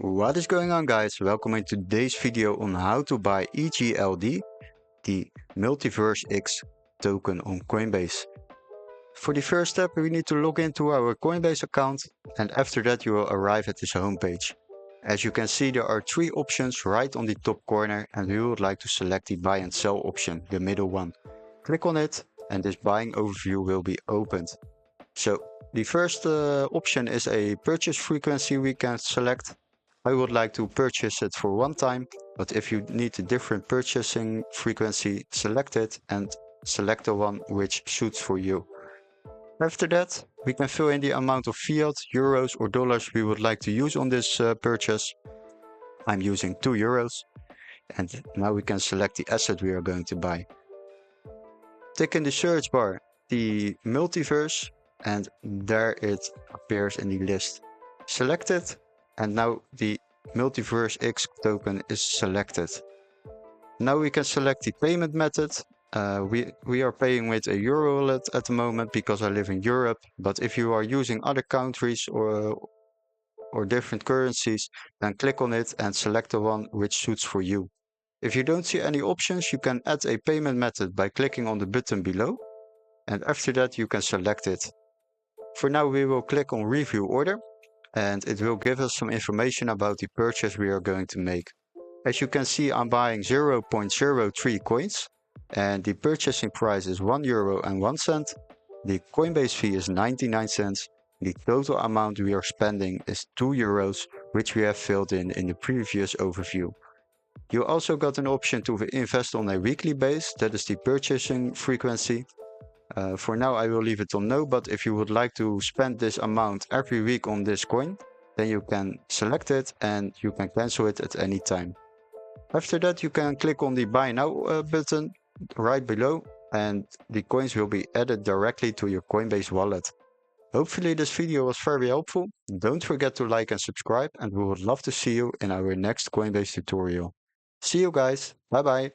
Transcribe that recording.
What is going on, guys? Welcome in today's video on how to buy EGLD, the MultiversX token on Coinbase. For the first step, we need to log into our Coinbase account, and after that you will arrive at this homepage. As you can see, there are three options right on the top corner, and we would like to select the buy and sell option, the middle one. Click on it and this buying overview will be opened. So the first option is a purchase frequency we can select. I would like to purchase it for one time, but if you need a different purchasing frequency, select it and select the one which suits for you. After that, we can fill in the amount of fiat, euros or dollars we would like to use on this purchase. I'm using 2 euros. And now we can select the asset we are going to buy. Tick in the search bar the multiverse and there it appears in the list. Select it. And now the MultiversX token is selected. Now we can select the payment method. We are paying with a euro wallet at the moment because I live in Europe. But if you are using other countries or different currencies, then click on it and select the one which suits for you. If you don't see any options, you can add a payment method by clicking on the button below. And after that, you can select it. For now, we will click on Review Order. And it will give us some information about the purchase we are going to make. As you can see, I'm buying 0.03 coins and the purchasing price is €1.01. The Coinbase fee is 99 cents. The total amount we are spending is 2 euros, which we have filled in the previous overview. You also got an option to invest on a weekly base, that is the purchasing frequency. For now I will leave it on no, but if you would like to spend this amount every week on this coin, then you can select it and you can cancel it at any time. After that you can click on the buy now button right below and the coins will be added directly to your Coinbase wallet. Hopefully this video was very helpful. Don't forget to like and subscribe and we would love to see you in our next Coinbase tutorial. See you guys, bye bye.